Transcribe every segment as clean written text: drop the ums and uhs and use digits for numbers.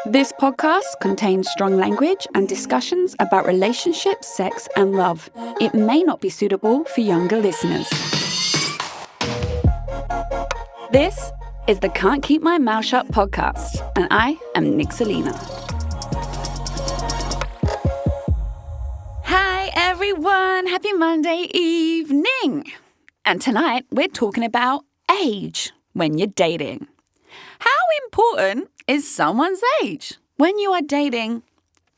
This podcast contains strong language and discussions about relationships, sex, and love. It may not be suitable for younger listeners. This is the Can't Keep My Mouth Shut podcast, and I am Nixalina. Hi, everyone. Happy Monday evening. And tonight, we're talking about age when you're dating. How important is someone's age when you are dating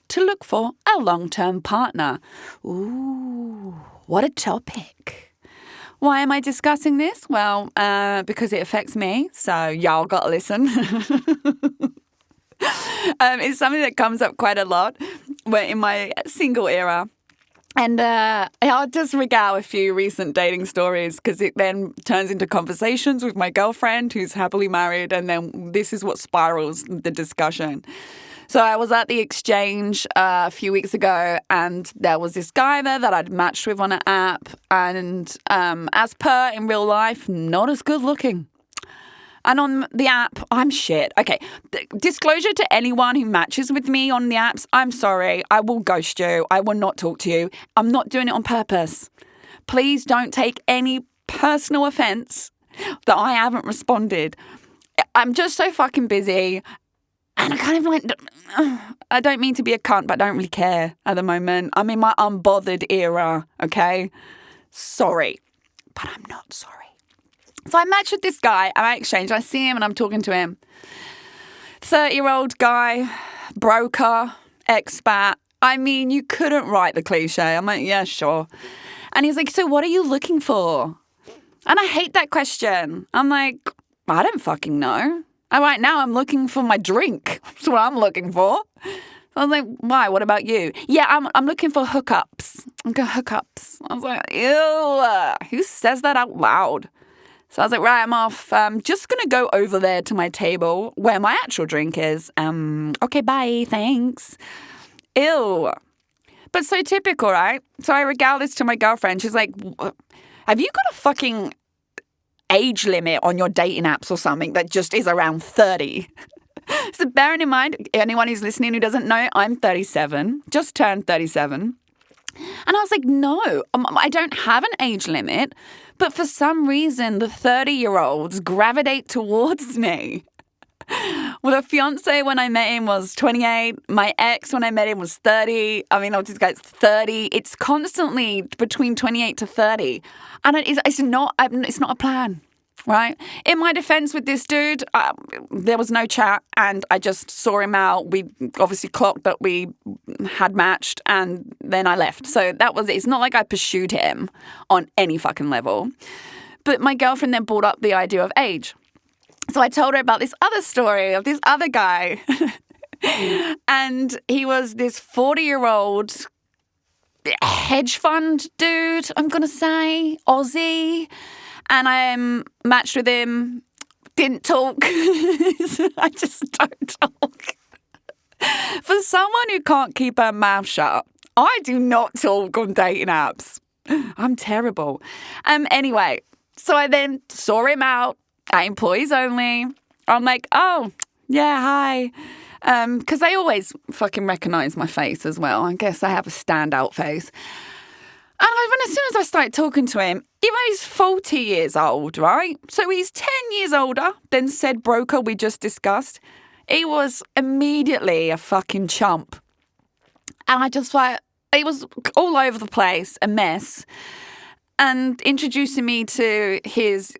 to look for a long-term partner? Ooh, what a topic. Why am I discussing this? Well, because it affects me, so y'all got to listen. It's something that comes up quite a lot in my single era. And I'll just regale a few recent dating stories because it then turns into conversations with my girlfriend who's happily married, and then this is what spirals the discussion. So I was at the exchange a few weeks ago, and there was this guy there that I'd matched with on an app, and as per in real life, not as good looking. And on the app, I'm shit. Okay, disclosure to anyone who matches with me on the apps, I'm sorry. I will ghost you. I will not talk to you. I'm not doing it on purpose. Please don't take any personal offense that I haven't responded. I'm just so fucking busy. And I kind of like, I don't mean to be a cunt, but I don't really care at the moment. I'm in my unbothered era, okay? Sorry, but I'm not sorry. So I matched with this guy at exchange. I see him and I'm talking to him. 30-year-old guy, broker, expat. I mean, you couldn't write the cliche. I'm like, yeah, sure. And he's like, so what are you looking for? And I hate that question. I'm like, I don't fucking know. Right now I'm looking for my drink. That's what I'm looking for. I was like, why? What about you? Yeah, I'm looking for hookups. I'm going hookups. I was like, ew, who says that out loud? So I was like, right, I'm off. Just going to go over there to my table where my actual drink is. Okay, bye, thanks. Ew. But so typical, right? So I regale this to my girlfriend. She's like, have you got a fucking age limit on your dating apps or something that just is around 30? So bearing in mind, anyone who's listening who doesn't know, I'm 37, just turned 37. And I was like, no, I don't have an age limit. But for some reason, the 30-year-olds gravitate towards me. Well, the fiance when I met him was 28. My ex when I met him was 30. I mean, this guy's 30. It's constantly between 28 to 30. And it's not a plan, right? In my defense with this dude, there was no chat and I just saw him out. We obviously clocked that we had matched and then I left. So that was it. It's not like I pursued him on any fucking level. But my girlfriend then brought up the idea of age. So I told her about this other story of this other guy. And he was this 40-year-old hedge fund dude, I'm going to say, Aussie. And I matched with him, didn't talk. I just don't talk. For someone who can't keep her mouth shut, I do not talk on dating apps. I'm terrible. Anyway, so I then saw him out at Employees Only. I'm like, oh, yeah, hi. Because they always fucking recognise my face as well. I guess I have a standout face. And as soon as I started talking to him, even though he's 40 years old, right? So he's 10 years older than said broker we just discussed. He was immediately a fucking chump. And I just like, he was all over the place, a mess. And introducing me to his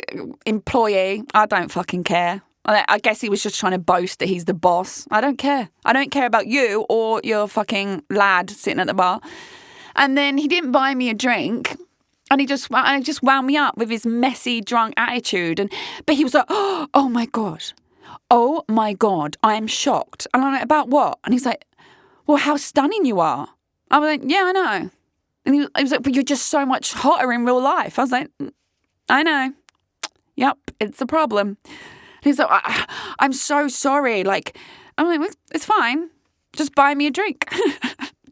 employee, I don't fucking care. I guess he was just trying to boast that he's the boss. I don't care. I don't care about you or your fucking lad sitting at the bar. And then he didn't buy me a drink, and he just wound me up with his messy, drunk attitude. But he was like, oh my God, I am shocked. And I'm like, about what? And he's like, well, how stunning you are. I was like, yeah, I know. And he was like, but you're just so much hotter in real life. I was like, I know. Yep, it's a problem. And he's like, I'm so sorry. Like, I'm like, it's fine. Just buy me a drink.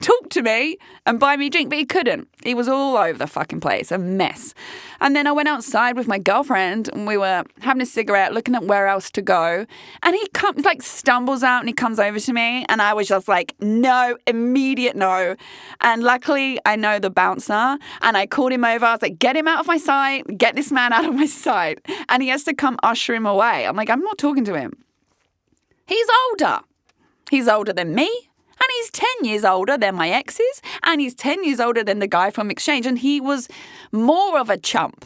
talk to me and buy me a drink, but he couldn't. He was all over the fucking place, a mess. And then I went outside with my girlfriend and we were having a cigarette, looking at where else to go. And he comes, like, stumbles out and he comes over to me. And I was just like, no, immediate no. And luckily, I know the bouncer and I called him over. I was like, get him out of my sight, get this man out of my sight. And he has to come usher him away. I'm like, I'm not talking to him. He's older. He's older than me. And he's 10 years older than my exes. And he's 10 years older than the guy from Exchange. And he was more of a chump.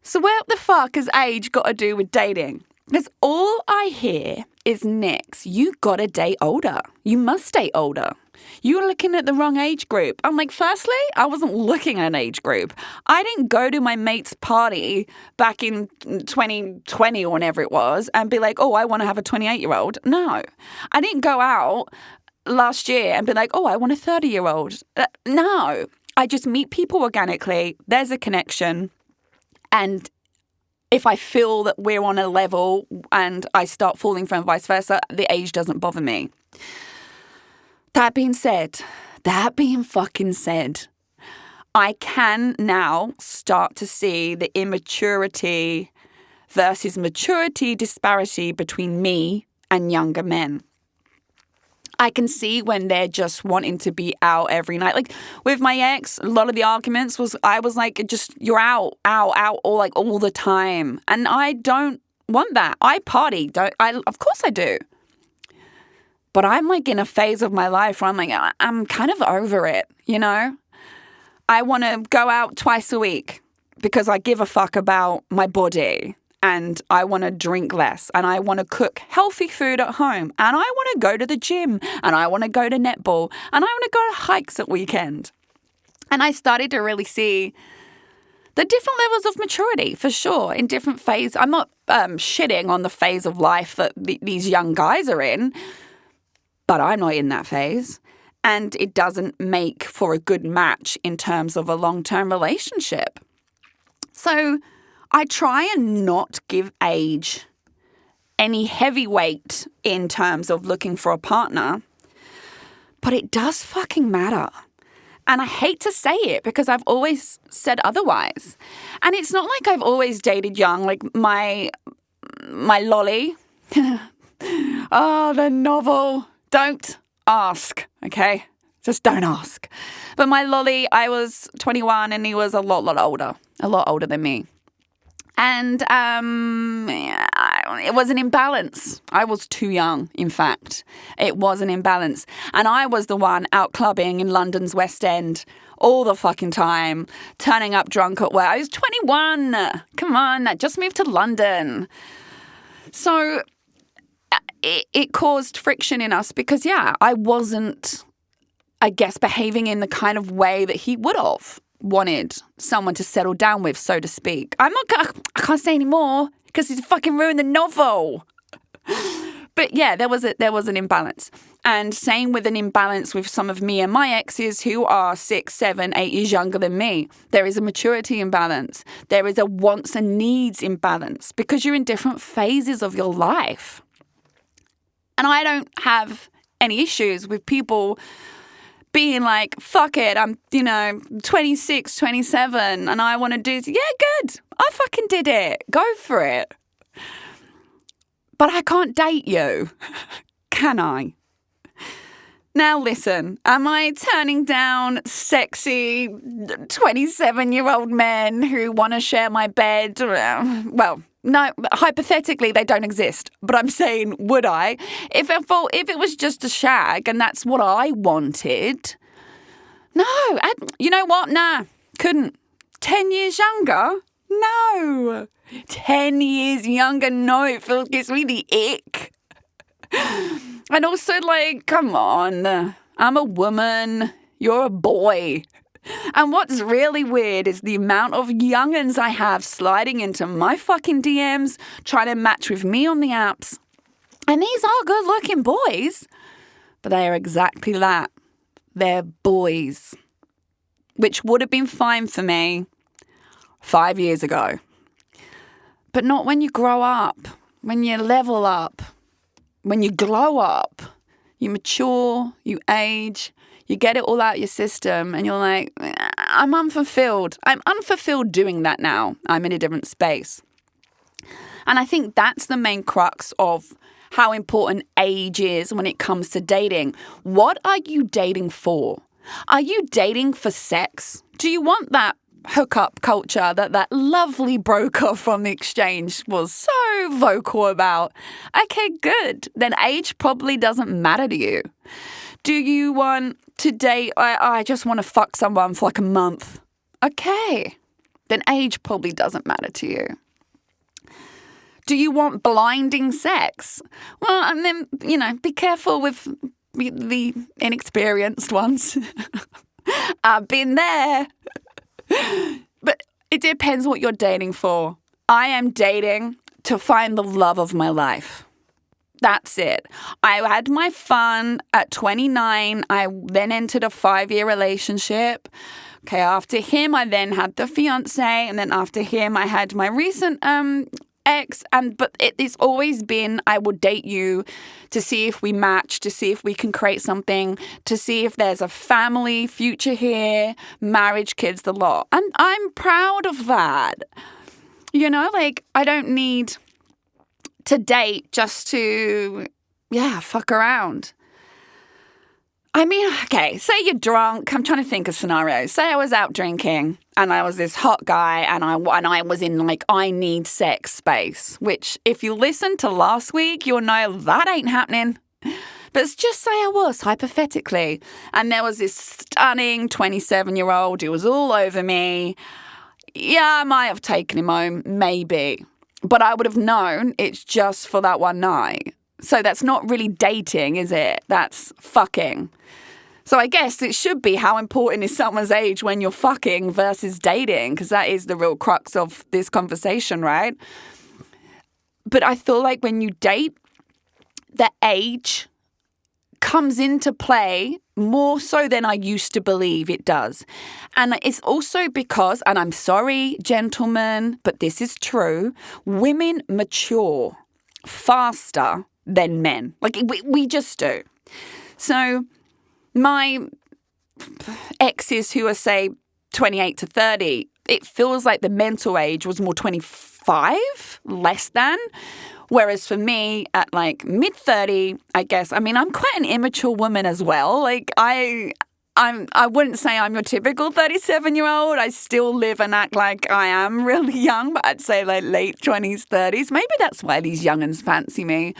So what the fuck has age got to do with dating? Because all I hear is, Nix, you got to date older. You must date older. You're looking at the wrong age group. I'm like, firstly, I wasn't looking at an age group. I didn't go to my mate's party back in 2020 or whenever it was and be like, oh, I want to have a 28-year-old. No. I didn't go out last year and be like, oh, I want a 30-year-old. No. I just meet people organically. There's a connection. And if I feel that we're on a level and I start falling for and vice versa, the age doesn't bother me. That being fucking said, I can now start to see the immaturity versus maturity disparity between me and younger men. I can see when they're just wanting to be out every night. Like with my ex, a lot of the arguments was, I was like, just, you're out, all the time. And I don't want that. I party. Of course I do. But I'm like in a phase of my life where I'm like, I'm kind of over it, you know? I want to go out twice a week because I give a fuck about my body and I want to drink less and I want to cook healthy food at home and I want to go to the gym and I want to go to netball and I want to go to hikes at weekend. And I started to really see the different levels of maturity, for sure, in different phases. I'm not shitting on the phase of life that these young guys are in, but I'm not in that phase. And it doesn't make for a good match in terms of a long-term relationship. So I try and not give age any heavy weight in terms of looking for a partner. But it does fucking matter. And I hate to say it because I've always said otherwise. And it's not like I've always dated young. Like my lolly. Oh, the novel. Don't ask, okay? Just don't ask. But my lolly, I was 21 and he was a lot older than me. And it was an imbalance. I was too young, in fact. It was an imbalance. And I was the one out clubbing in London's West End all the fucking time, turning up drunk at work. I was 21. Come on, I just moved to London. So it caused friction in us because, yeah, I wasn't, I guess, behaving in the kind of way that he would have wanted someone to settle down with, so to speak. I can't say anymore because he's fucking ruined the novel. But yeah, there was an imbalance. And same with an imbalance with some of me and my exes who are 6, 7, 8 years younger than me. There is a maturity imbalance. There is a wants and needs imbalance because you're in different phases of your life. And I don't have any issues with people being like, fuck it, I'm, 26, 27, and I want to do, yeah, good. I fucking did it. Go for it. But I can't date you. Can I? Now listen, am I turning down sexy 27-year-old men who want to share my bed? Well, no, hypothetically, they don't exist. But I'm saying, would I? If it was just a shag and that's what I wanted, no. You know what? Nah, couldn't. 10 years younger? No. 10 years younger? No, it gives me the ick. And also, like, come on. I'm a woman. You're a boy. And what's really weird is the amount of young'uns I have sliding into my fucking DMs, trying to match with me on the apps. And these are good-looking boys. But they are exactly that. They're boys. Which would have been fine for me 5 years ago. But not when you grow up, when you level up, when you glow up. you mature, you age, you get it all out your system, and you're like, I'm unfulfilled. I'm unfulfilled doing that now. I'm in a different space. And I think that's the main crux of how important age is when it comes to dating. What are you dating for? Are you dating for sex? Do you want that hookup culture that lovely broker from the exchange was so vocal about? Okay, good. Then age probably doesn't matter to you. Do you want to date, I just want to fuck someone for like a month? Okay, then age probably doesn't matter to you. Do you want blinding sex? Well, and then, be careful with the inexperienced ones. I've been there. But it depends what you're dating for. I am dating to find the love of my life. That's it. I had my fun at 29. I then entered a 5-year relationship. Okay, after him, I then had the fiance. And then after him, I had my recent ex. But it's always been, I will date you to see if we match, to see if we can create something, to see if there's a family future here, marriage, kids, the lot. And I'm proud of that. I don't need to date just to, fuck around. I mean, okay, say you're drunk. I'm trying to think of scenarios. Say I was out drinking and I was this hot guy and I was in I need sex space, which if you listened to last week, you'll know that ain't happening. But just say I was, hypothetically. And there was this stunning 27-year-old who was all over me. Yeah, I might have taken him home, maybe. But I would have known it's just for that one night. So that's not really dating, is it? That's fucking. So I guess it should be how important is someone's age when you're fucking versus dating, because that is the real crux of this conversation, right? But I feel like when you date, the age comes into play more so than I used to believe it does. And it's also because, and I'm sorry, gentlemen, but this is true, women mature faster than men. We just do. So my exes who are, say, 28 to 30, it feels like the mental age was more 25, less than. Whereas for me, at mid-30, I guess, I'm quite an immature woman as well. I wouldn't say I'm your typical 37-year-old. I still live and act like I am really young, but I'd say late 20s, 30s. Maybe that's why these young'uns fancy me.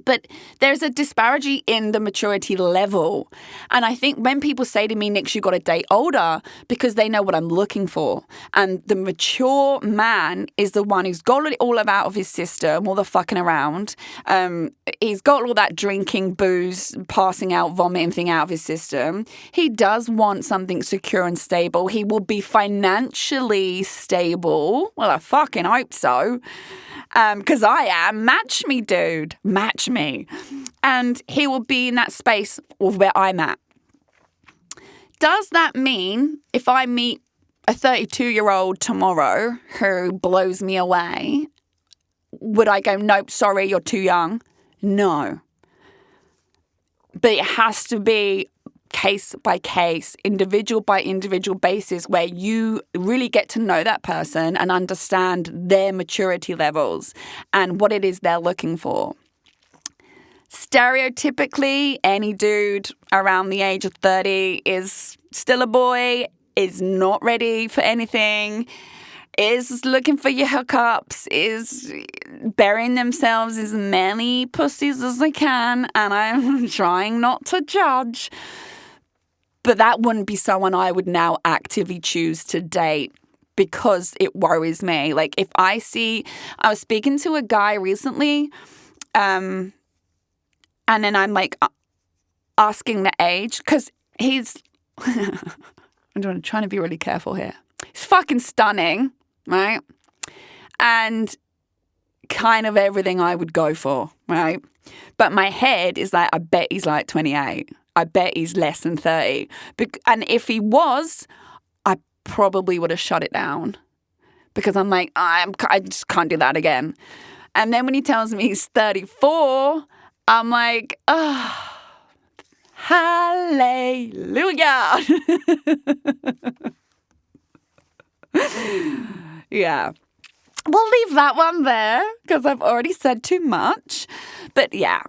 But there's a disparity in the maturity level. And I think when people say to me, Nix, you got to date older, because they know what I'm looking for. And the mature man is the one who's got it all out of his system, all the fucking around. He's got all that drinking, booze, passing out, vomiting thing out of his system. He does want something secure and stable. He will be financially stable. Well, I fucking hope so. Because I am. Match me, dude. Match me. And he will be in that space of where I'm at. Does that mean if I meet a 32-year-old tomorrow who blows me away, would I go, nope, sorry, you're too young? No. But it has to be case by case, individual by individual basis where you really get to know that person and understand their maturity levels and what it is they're looking for. Stereotypically, any dude around the age of 30 is still a boy, is not ready for anything, is looking for your hookups, is burying themselves as many pussies as they can, and I'm trying not to judge. But that wouldn't be someone I would now actively choose to date because it worries me. If I was speaking to a guy recently, and then I'm asking the age because he's, I'm trying to be really careful here. He's fucking stunning, right? And kind of everything I would go for, right? But my head is I bet he's 28. I bet he's less than 30. And if he was, I probably would have shut it down because I'm I just can't do that again. And then when he tells me he's 34 I'm like, oh, hallelujah. Yeah. We'll leave that one there because I've already said too much. But yeah,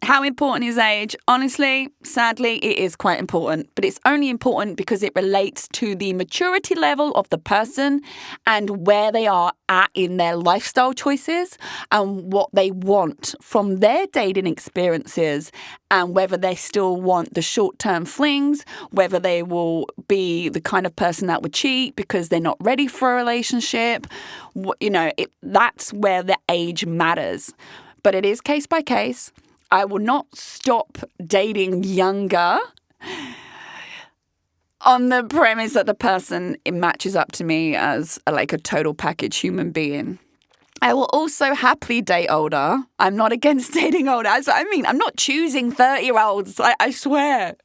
how important is age? Honestly, sadly, it is quite important. But it's only important because it relates to the maturity level of the person and where they are at in their lifestyle choices and what they want from their dating experiences, and whether they still want the short-term flings, whether they will be the kind of person that would cheat because they're not ready for a relationship. That's where the age matters. But it is case by case. I will not stop dating younger on the premise that the person matches up to me as a total package human being. I will also happily date older. I'm not against dating older. I'm not choosing 30-year-olds. I swear.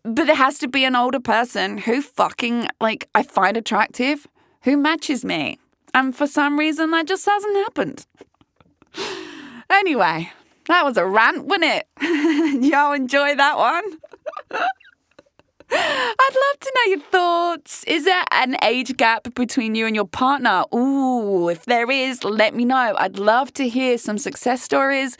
But it has to be an older person who I find attractive, who matches me. And for some reason, that just hasn't happened. Anyway. That was a rant, wasn't it? Y'all enjoy that one? I'd love to know your thoughts. Is there an age gap between you and your partner? Ooh, if there is, let me know. I'd love to hear some success stories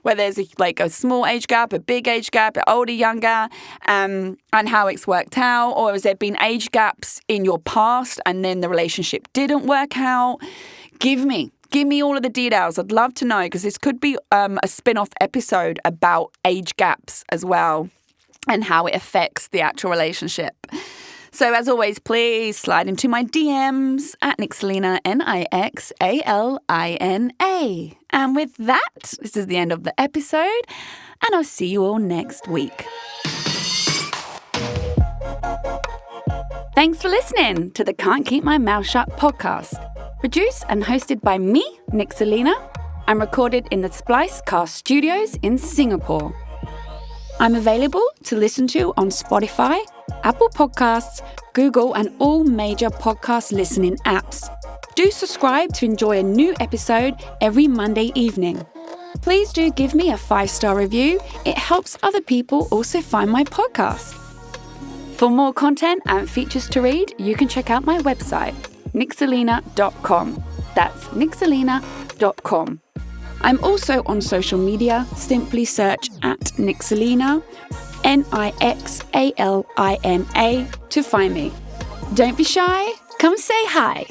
where there's a small age gap, a big age gap, older, younger, and how it's worked out. Or has there been age gaps in your past and then the relationship didn't work out? Give me all of the details. I'd love to know, because this could be a spin-off episode about age gaps as well and how it affects the actual relationship. So as always, please slide into my DMs at Nixalina, Nixalina. And with that, this is the end of the episode, and I'll see you all next week. Thanks for listening to the Can't Keep My Mouth Shut podcast. Produced and hosted by me, Nixalina, and recorded in the Splicecast Studios in Singapore. I'm available to listen to on Spotify, Apple Podcasts, Google, and all major podcast listening apps. Do subscribe to enjoy a new episode every Monday evening. Please do give me a 5-star review. It helps other people also find my podcast. For more content and features to read, you can check out my website, Nixalina.com. That's Nixalina.com. I'm also on social media. Simply search at Nixalina, Nixalina, to find me. Don't be shy. Come say hi.